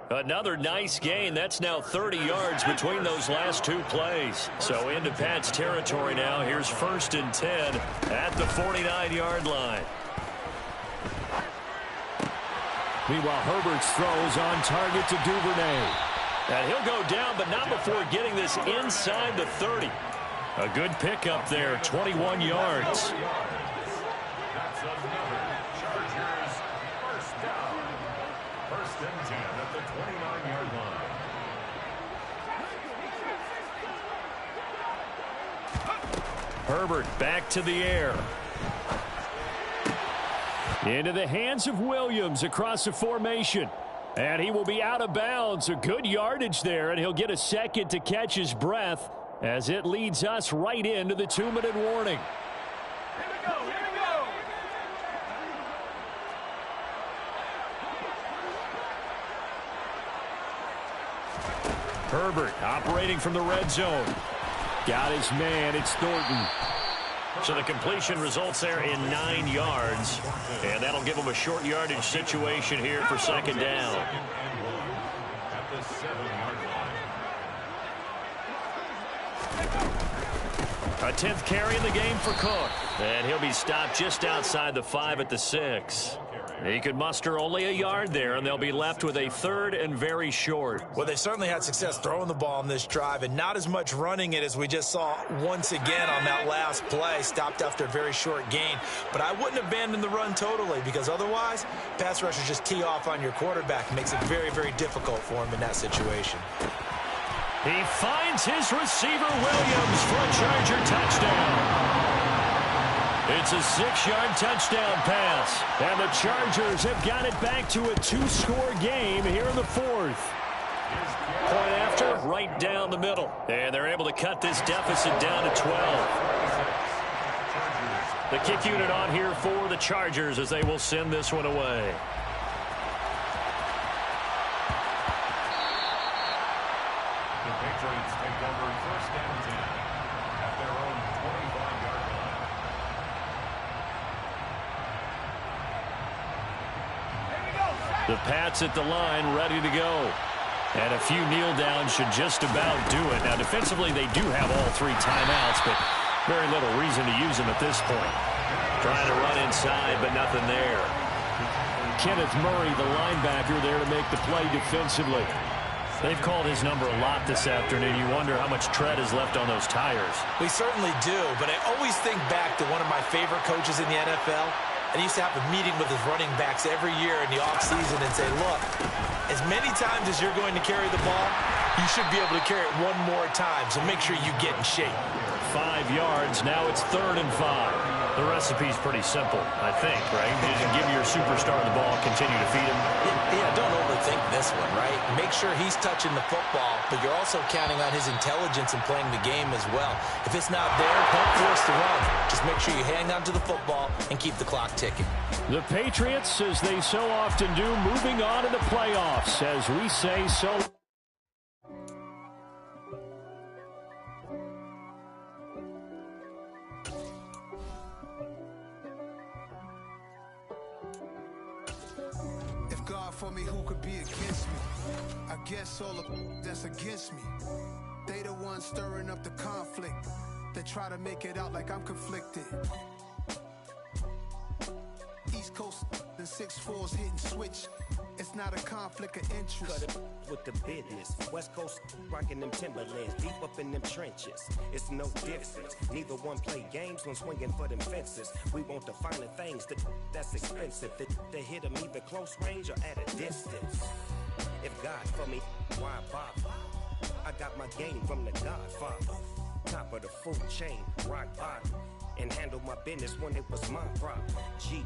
Speaker 1: Another nice gain. That's now 30 yards between those last two plays. So into Pat's territory now. Here's first and 10 at the 49-yard line.
Speaker 3: Meanwhile, Herbert's throw is on target to Duvernay.
Speaker 1: And he'll go down, but not before getting this inside the 30. A good pickup there, 21 yards.
Speaker 4: That's another Chargers first down. First and 10 at the 29-yard line.
Speaker 1: Herbert back to the air.
Speaker 3: Into the hands of Williams across the formation. And he will be out of bounds. A good yardage there, and he'll get a second to catch his breath as it leads us right into the 2-minute warning.
Speaker 4: Here we go, here we go.
Speaker 1: Herbert operating from the red zone.
Speaker 3: Got his man. It's Thornton.
Speaker 1: So the completion results there in 9 yards. And that'll give them a short yardage situation here for second down.
Speaker 4: At the 7-yard line.
Speaker 1: A 10th carry in the game for Cook. And he'll be stopped just outside the 5 at the 6. He could muster only a yard there, and they'll be left with a 3rd and very short.
Speaker 2: Well, they certainly had success throwing the ball on this drive and not as much running it as we just saw once again on that last play. Stopped after a very short gain. But I wouldn't abandon the run totally, because otherwise, pass rushers just tee off on your quarterback. It makes it very, very difficult for him in that situation.
Speaker 1: He finds his receiver, Williams, for a Charger touchdown. It's a 6-yard touchdown pass.
Speaker 3: And the Chargers have got it back to a 2-score game here in the 4th.
Speaker 1: Point after, right down the middle. And they're able to cut this deficit down to 12. The kick unit on here for the Chargers as they will send this one away.
Speaker 4: The Patriots take over 1st and 10 at their own 25-yard line.
Speaker 1: The Pats at the line, ready to go. And a few kneel downs should just about do it. Now, defensively, they do have all 3 timeouts, but very little reason to use them at this point. Trying to run inside, but nothing there.
Speaker 3: Kenneth Murray, the linebacker, there to make the play defensively.
Speaker 1: They've called his number a lot this afternoon. You wonder how much tread is left on those tires.
Speaker 2: We certainly do, but I always think back to one of my favorite coaches in the NFL. And he used to have a meeting with his running backs every year in the offseason and say, look, as many times as you're going to carry the ball, you should be able to carry it one more time, so make sure you get in shape.
Speaker 1: 5 yards, now it's 3rd and 5. The recipe's pretty simple, I think, right? You just give your superstar the ball, continue to feed him.
Speaker 2: Yeah, don't overthink this one, right? Make sure he's touching the football, but you're also counting on his intelligence in playing the game as well. If it's not there, don't force the run. Just make sure you hang on to the football and keep the clock ticking.
Speaker 3: The Patriots, as they so often do, moving on to the playoffs, as we say so.
Speaker 5: For me, who could be against me? I guess all of that's against me. They the ones stirring up the conflict. They try to make it out like I'm conflicted. East Coast and 6'4s hitting switch. It's not a conflict of interest.
Speaker 6: Cut it with the business. West Coast rocking them Timberlands, deep up in them trenches. It's no difference. Neither one play games when swinging for them fences. We want the finer things that's expensive. They hit them either close range or at a distance. If God for me, why bother? I got my game from the Godfather. Top of the food chain, rock bottom. And handle my business when it was my problem. G.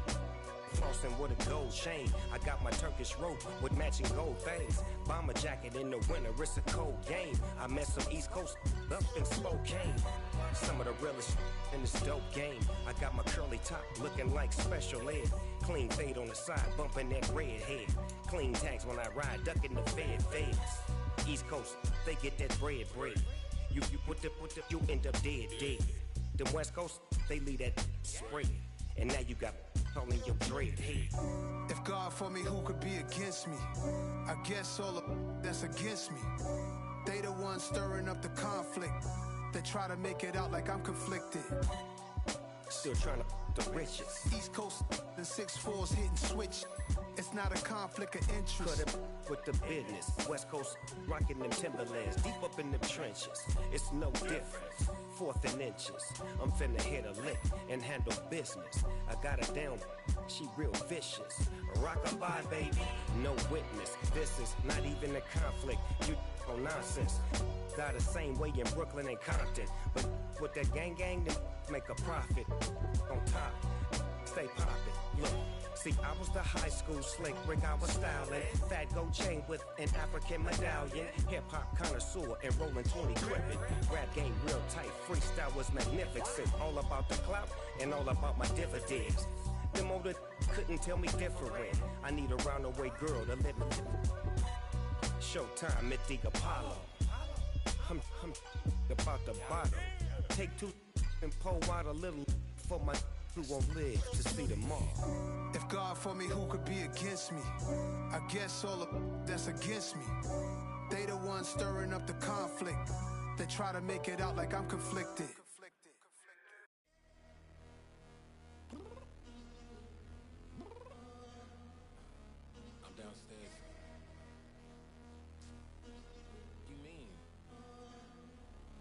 Speaker 6: Flossing with a gold chain. I got my Turkish rope with matching gold things. Bomber jacket in the winter, it's a cold game. I met some East Coast up in Spokane. Some of the realest in this dope game. I got my curly top looking like special ed. Clean fade on the side, bumping that red head. Clean tags when I ride, ducking the feds. East Coast, they get that bread. You you end up dead. The West Coast, they leave that spread. And now you got all in your dread head.
Speaker 5: If God for me, who could be against me? I guess all of that's against me. They the ones stirring up the conflict. They try to make it out like I'm conflicted.
Speaker 6: Still trying to the riches.
Speaker 5: East Coast and 6'4s hitting switch. It's not a conflict of interest.
Speaker 6: Cut it with the business. West Coast rocking them Timberlands, deep up in them trenches. It's no difference. 4th and inches. I'm finna hit a lick and handle business. I got her down, she real vicious. Rock-a-bye, baby, no witness. This is not even a conflict. You on nonsense. Got the same way in Brooklyn and Compton. But with that gang, then make a profit. On top, stay poppin'. Look. See, I was the high school slick Rick, I was styling. Fat gold chain with an African medallion. Hip-hop connoisseur and rolling 20 gripping. Rap game real tight, freestyle was magnificent. All about the clout and all about my dividends. Them older couldn't tell me different. I need a roundaway girl to live in. Showtime at the Apollo. I'm about the bottom. Take two and pour out a little for my who won't live to see tomorrow.
Speaker 5: If God for me, who could be against me? I guess all the that's against me. They the ones stirring up the conflict. They try to make it out like I'm conflicted.
Speaker 7: I'm downstairs. You mean?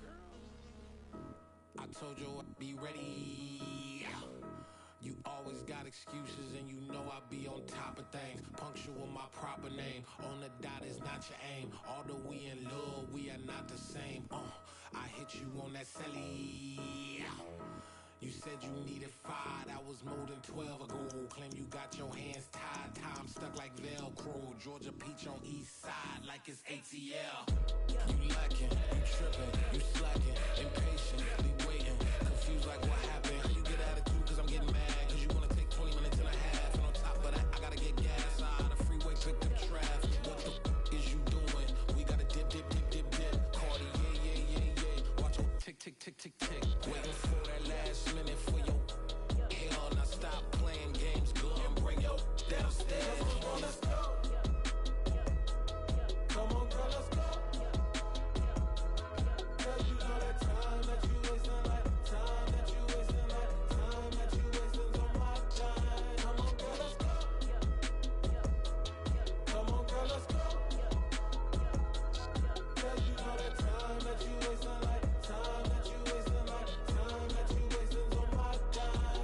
Speaker 7: Girl, I told you I'd be ready. You always got excuses and you know I be on top of things. Punctual my proper name. On the dot is not your aim. Although we in love, we are not the same. I hit you on that celly. You said you needed 5, that was more than 12 ago. Claim you got your hands tied, time stuck like Velcro. Georgia Peach on east side like it's ATL. You lacking, you tripping, you slacking, impatient, waiting, confused like what happened. How you get attitude cause I'm getting mad, cause you wanna take 20 minutes and a half. And on top of that, I gotta get gas out of the freeway, picked up traffic. What the is you doing? We gotta dip. Cardi, yeah. Watch your tick. Waiting for that last minute for your hell. Now stop playing games, girl, and bring your downstairs. Come on, let's go. Come on, girl, let's go. Girl, you know that time that you wasting, like time that you wasting, like time that you wasting on my time. Come on, girl, let's go. Come on, girl, let's go. Girl, you know that time that you wasting, like time that you wasting, like time that you wasting on my time.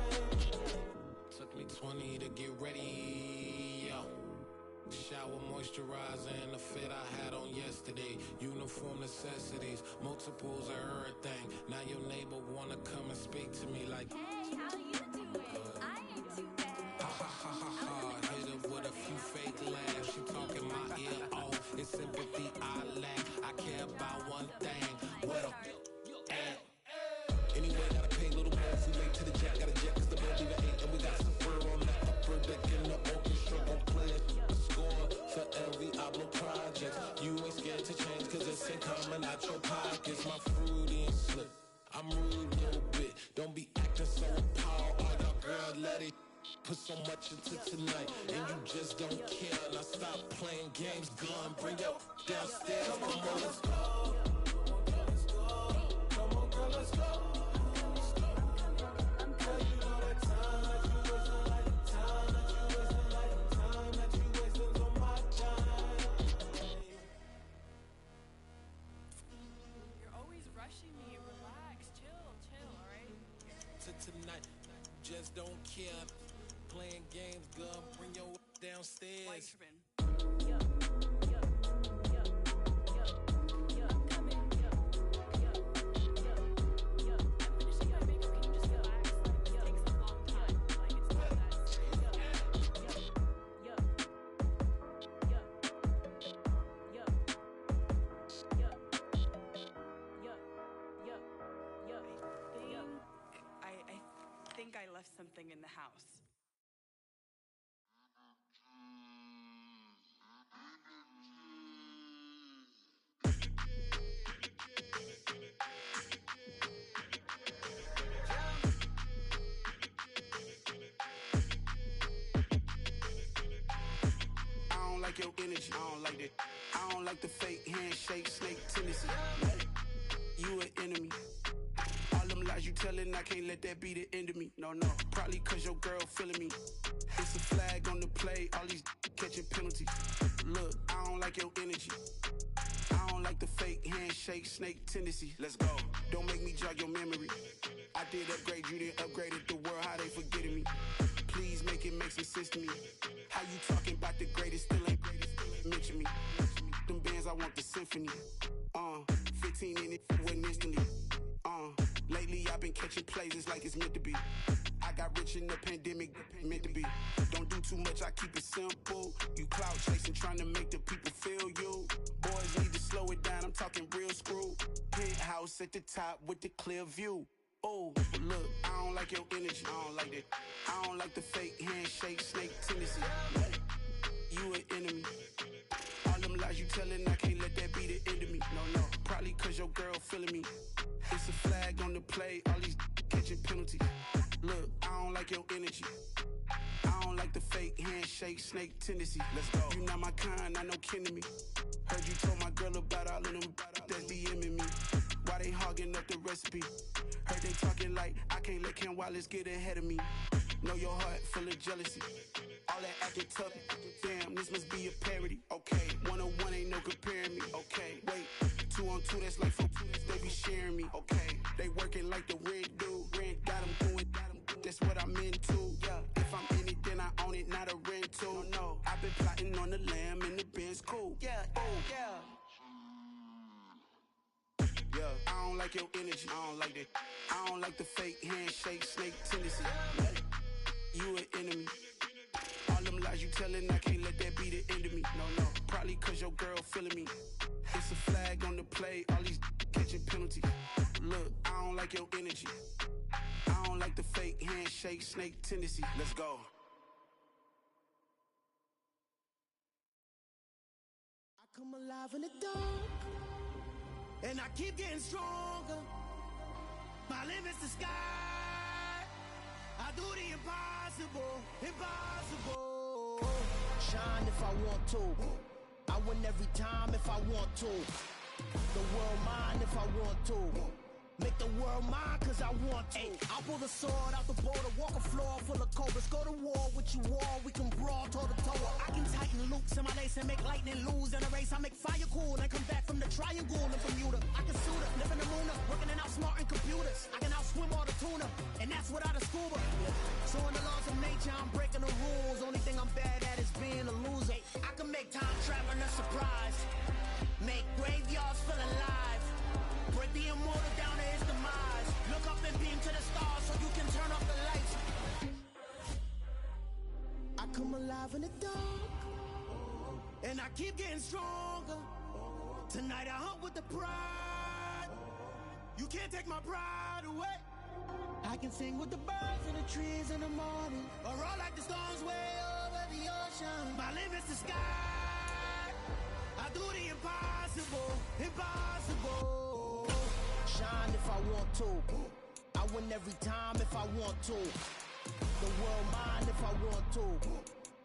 Speaker 7: Took me 20 to get ready, yo. Shower moisturizer and the fit I had on yesterday. Uniform necessities, multiples of everything. Now your neighbor wanna come and speak to me like,
Speaker 8: hey, how you doing? I ain't too bad.
Speaker 7: ha. Hit her with a few fake laughs. She talking my ear off. It's sympathy I lack. I care about one thing. What up? Anyway, gotta pay a little more if we late to the jet. Got a jet cause the boat leave at 8. And we got some fur on the upper deck in the orchestra. Gon' play it. Score for LV Ablo projects. You ain't scared to change cause it's ain't coming out your pockets. My fruity and slip. I'm rude a little bit. Don't be acting so appalled. All y'all girl let it put so much into tonight. And you just don't care. Now stop playing games. Gun, bring your downstairs. Come on, let's go. Come on, girl, let's go.
Speaker 8: Rushing me, relax, chill, alright?
Speaker 7: Tonight, just don't care. Playing games, girl, bring your downstairs.
Speaker 8: Why tripping? I'm coming. I'm finishing my makeup, can you just relax? Like, it takes a long time. Like, it's not that serious. I think I left something in the house.
Speaker 5: I don't like your energy. I don't like that. I don't like the fake handshake, snake tendency. You an enemy. All them lies you telling, I can't let that be the end of me. No. Probably cause your girl feeling me. It's a flag on the play, all these catching penalties. Look, I don't like your energy. I don't like the fake handshake, snake tendency. Let's go. Don't make me jog your memory. I did upgrade, you didn't upgrade it. The world, how they forgetting me. Please make it make some sense to me. How you talking about the greatest, still ain't greatest, still ain't mention me. Them bands, I want the symphony. 15 in it, wasn't instantly. Lately I've been catching plays, it's like it's meant to be. I got rich in the pandemic, meant to be. Don't do too much, I keep it simple. You clout chasing, trying to make the people feel you. Boys need to slow it down, I'm talking real screw. Penthouse at the top with the clear view. Oh, look, I don't like your energy, I don't like that. I don't like the fake handshake, snake tendency. You an enemy. All them lies you telling, I can't let that be the end of me. No. Probably cause your play, all these catching penalties. Look, I don't like your energy. I don't like the fake handshake, snake tendency. Let's go. You not my kind, not no kin to me. Heard you told my girl about all of them that's DMing me. Why they hogging up the recipe? Heard they talking like I can't let Ken Wallace get ahead of me. Know your heart full of jealousy. All that acting tough. Damn, this must be a parody. Okay, 101 ain't no comparing me. Okay, wait, 2 on 2, that's like 4. They be sharing me. Okay, they working like the red dude. Rent got them doing. That's what I'm into. Yeah, if I'm in it, then I own it, not a rental. No, I've been plotting on the lamb and the Benz cool. Yeah, oh yeah. Yeah, I don't like your energy. I don't like that. I don't like the fake handshake, snake tendency. You an enemy. All them lies you telling, I can't let that be the end of me. No, probably cause your girl feeling me. It's a flag on the play, all these catching penalties. Look, I don't like your energy. I don't like the fake handshake, snake tendency. Let's go.
Speaker 9: I come alive in the dark, and I keep getting stronger. My limit's the sky. I do the impossible, impossible. Shine if I want to. I win every time if I want to. The world mine if I want to. Make the world mine cause I want to. Ay, I'll pull the sword out the border, walk a floor full of cobras. Go to war with you all, we can brawl toe to toe. I can tighten loops in my lace and make lightning lose in a race. I make fire cool and come back from the triangle in Bermuda. I can suit up, live in the moon up, working and outsmarting computers. I can outswim all the tuna, and that's without a scuba. So in the laws of nature, I'm breaking the rules. Only thing I'm bad at is being a loser. I can make time traveling a surprise, make graveyards feel alive. Break the immortal down to his demise. Look up and beam to the stars so you can turn off the lights. I come alive in the dark, and I keep getting stronger. Tonight I hunt with the pride. You can't take my pride away. I can sing with the birds and the trees in the morning, or roll like the storms way over the ocean. My limit's the sky. I do the impossible, impossible. Shine if I want to. I win every time if I want to. The world mine if I want to.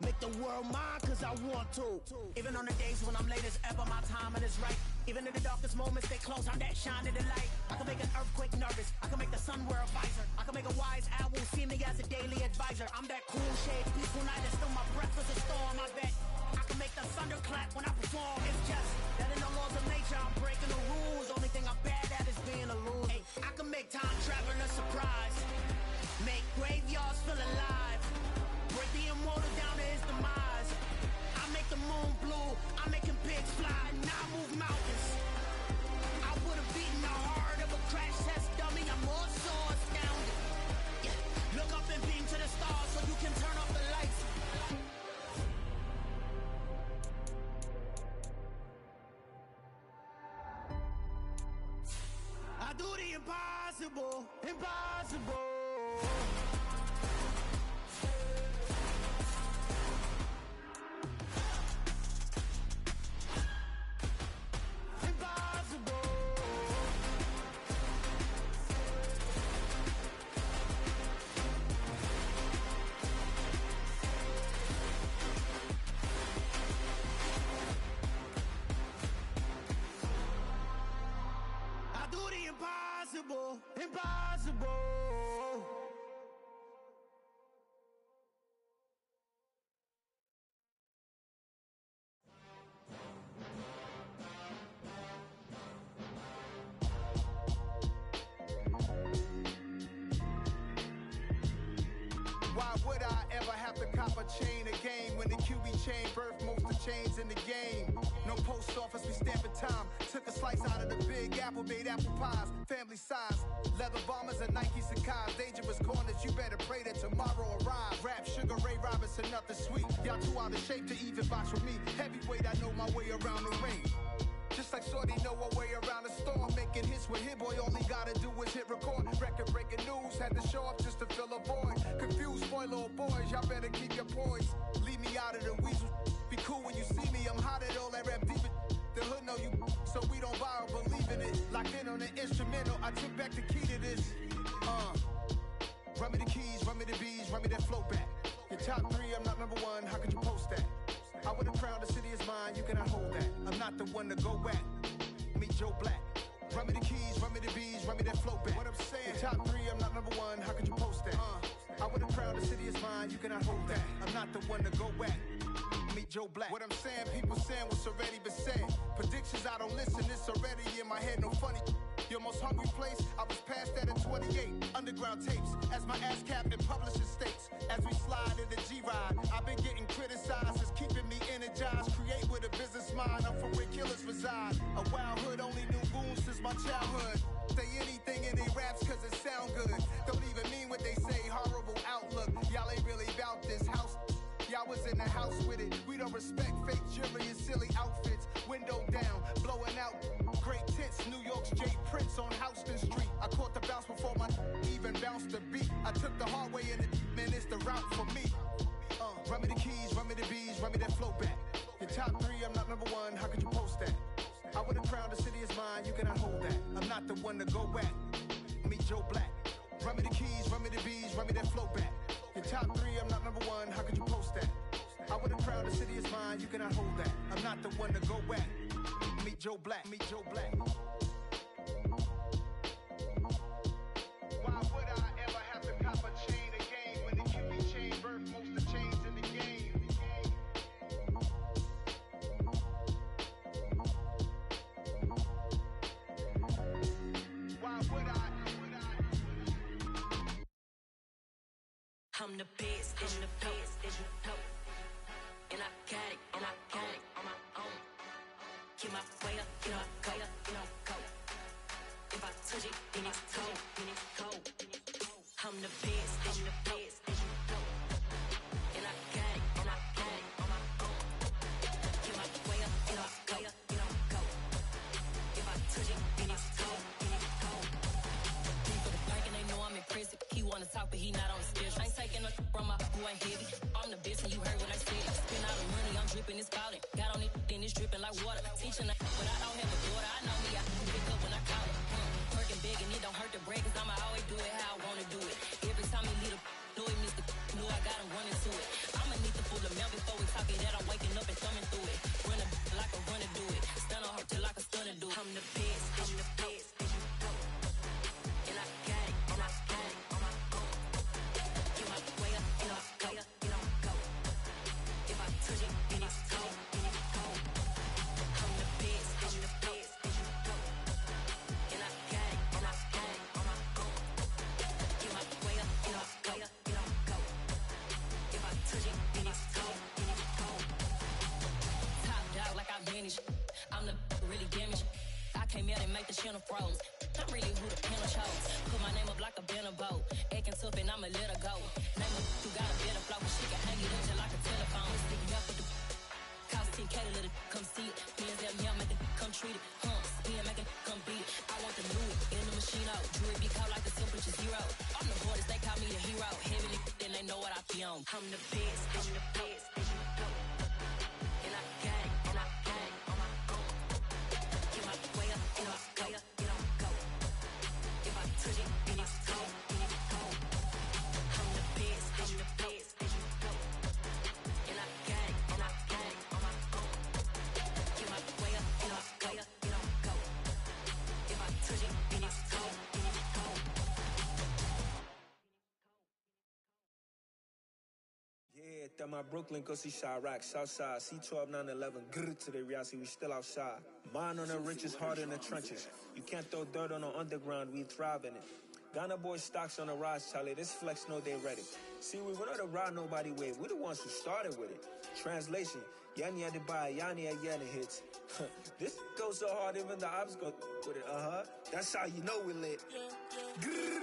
Speaker 9: Make the world mine cause I want to. Even on the days when I'm late as ever, my timing is right. Even in the darkest moments, they close, I'm that shining the light. I can make an earthquake nervous, I can make the sun wear a visor. I can make a wise owl see me as a daily advisor. I'm that cool shade, peaceful night, and still my breath is a storm, I bet. I can make the thunder clap when I perform. It's just that in the laws of nature, I'm breaking the rules. Only thing I'm bad at is being a loser. Hey, I can make time traveling a surprise, make graveyards feel alive. Break the immortal down to his demise. I make the moon blue, I'm making pigs fly, and I move mountains. I would have beaten the heart of a crash test dummy. I'm more so astounded. Yeah. Look up and beam to the stars so you can turn off the lights. I do the impossible, impossible. Impossible, impossible.
Speaker 10: Why would I ever have to cop a chain again when the QB chain birthed most of the chains in the game? No post office, we stamping time. Took a slice out of the big apple, made apple pies, family size. Leather bombers and Nike Sacai's. Dangerous corners, you better pray that tomorrow arrives. Rap, Sugar Ray Robinson, nothing sweet. Y'all too out of shape to even box with me. Heavyweight, I know my way around the ring. Just like Shorty know her way around the storm. Making hits with Hit Boy, all he gotta do is hit record. Record breaking news, had to show up just to fill a void. Confused, spoiled little boys, y'all better keep your poise. Leave me out of the weasel. Be cool when you see me, I'm hot at all that rap deep. The hood know you, so we don't borrow, believe in it. Locked in on the instrumental, I took back the key to this. Run me the keys, run me the bees, run me that flow back. Your top 3, I'm not number 1, how could you post that? I would have crowned the city is mine, you cannot hold that. I'm not the one to go back. Meet Joe Black. Run me the keys, run me the bees, run me that flow back. What I'm saying, your top 3, I'm not number 1, how could you post that? I would have crowned the city is mine, you cannot hold that. I'm not the one to go back. Meet Joe Black. What I'm saying, people saying what's already been said. Predictions, I don't listen, it's already in my head, no funny. Your most hungry place, I was past that at 28. Underground tapes, as my ass cap in publishing states. As we slide in the G-Ride, I've been getting criticized, it's keeping me energized. Create with a business mind, I'm from where killers reside. A wild hood, only knew goons since my childhood. Say anything in they raps cause it sound good. Don't even mean what they say, horrible outlook. Y'all ain't really about this house. Y'all was in the house with it. We don't respect fake jewelry and silly outfits. Window down, blowing out great tits. New York's J. Prince on Houston Street. I caught the bounce before my even bounced the beat. I took the hard way in it, man, it's the route for me. Run me the keys, run me the bees, run me that flow back. Your top 3, I'm not number 1, how could you post that? I would have crowned the city is mine, you cannot hold that. I'm not the one to go back. Meet Joe Black. Run me the keys, run me the bees, run me that flow back. Your top 3, I'm not number 1, how could you post that? I would have crowned the city is mine, you cannot hold that. I'm not the one to go back. Meet Joe Black, meet Joe Black. Why would I ever have to cop a chain again when the QB chain birthed most of the chains in the game? Why would I?
Speaker 11: I'm the best, I'm the best, and you know. And I got it, and I got it on my own. Get my way up, get my way up, you know, go. If I touch it, then it's cold, then it's cold. I'm the best, I'm the best, and you know. And I got it, and I got it on my own. Get my way up, get my way up, you know, go. If I touch it, then it's cold, then it's cold. For the bank and they know I'm impressive. He wanna talk, but he not on the schedule. I ain't taking no from my who ain't heavy. I'm the best and you heard what I said. Spend all the money, I'm dripping, it's spouting. Got on it, then it's dripping like water. Teaching that, but I don't have a daughter. I know me, I can pick up when I call it. Working big and it don't hurt to break, cause I'ma always do it how I wanna do it. Every time he lead a know he missed the know I got him running to it. I'ma need to pull the mail before we talk it that I'm waking up and thumbing through it. Run a like a runner do it. Stun on her till like a stunner do it. I'm the best, I'm the best, and you know. And I got it, and I got it on my own. Get my way up, get my way up, you know, go. If I touch it, then it's cold, then it's cold. I'm the best, and you know. And I got it, and I got it on my own. Get my way up, get my way up, you know, go. If I touch it, then it's cold, then it's cold. Top dog like I vanished. I'm the really damaged. I came out and make the channel froze. I'm really who the panel chose. Put my name up like a banner boat. Acting tough and I'ma let her go. Name her who got a better flow. She can hang it up just like a telephone. Stick me up with the cost 10K to let it come see it. Hands down here, make it come treat it. Spin, make it come beat it. I want the new in the machine out. Jewelry be cold like the temperature 0. I'm the boys, they call me the hero. Heavy then they know what I be on. I'm the best, I'm the best, and you know. And I got it, and I got it on my own. Get my way up, get my way up, you know, go. If I touch it, then it's cold, then it's cold. I'm the best, and you know. And I got it, and I got it on my own. Get my way up, get my way up, you know, go. If I touch it, then it's cold, then it's cold.
Speaker 12: Yeah, that my Brooklyn, go see Chirac, Southside, C12, 911, grrr to the reality, we still outside. Mine on the riches, heart in the trenches. You can't throw dirt on the underground, we thrive in it. Ghana boys stocks on the rise, Charlie, this flex know they ready. See, we were not to ride nobody with, we the ones who started with it. Translation, Yani had to buy, Yani had Yana hits. This goes so hard, even the ops go with it, That's how you know we lit. Grrr,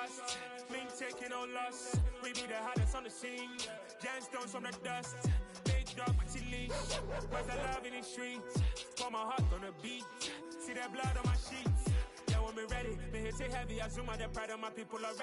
Speaker 13: trust. Link taking no loss. We be the hottest on the scene. Gemstones from the dust. Big dog, pretty leash. Where's the love in the streets? Pour my heart on the beat. See that blood on my sheets. Yeah, when me ready, me hit it heavy. I zoom out the pride of my people already.